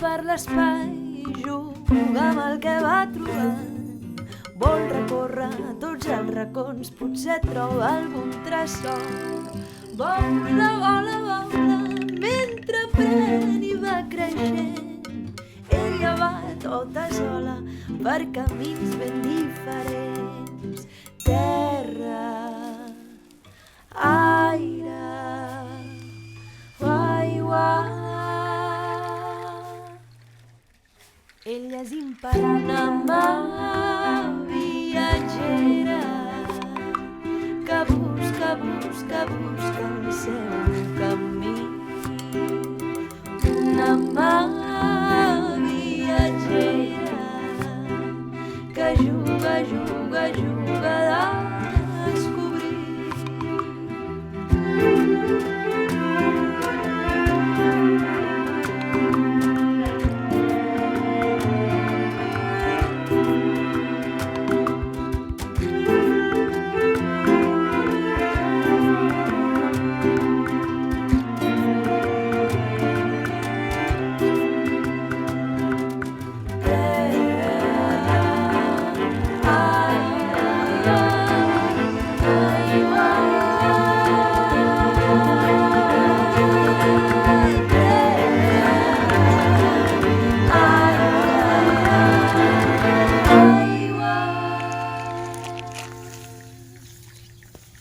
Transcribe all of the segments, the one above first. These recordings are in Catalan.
per l'espai, juga amb el que va trobant. Vol recórrer tots els racons, potser troba algun tresor. Vola, vola, vola, mentre pren i va creixent. Ella va tota sola per camins ben diferents. Terra, aire, aigua. Ella és imparable, una mà viatgera que busca, busca, busca el seu camí. Una mà viatgera que juga, juga, juga a descobrir.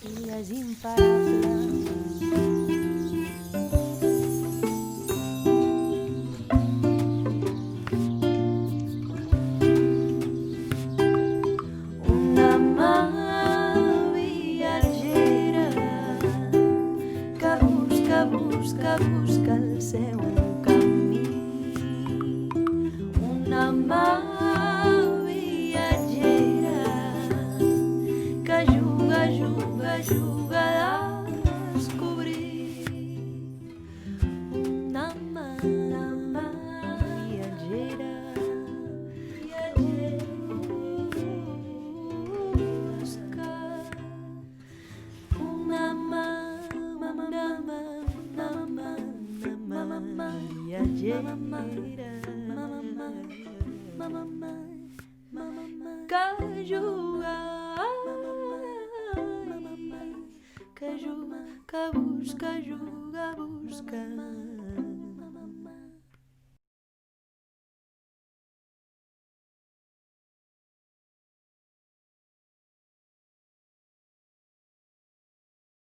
Ella és imparable. Una mà viatgera que busca, busca, busca el seu camí. Una mà viatgera que juga, juga, juga a descobrir. Una mà viatgera que busca. Una mà viatgera que juga, que juga, que busca, juga, busca.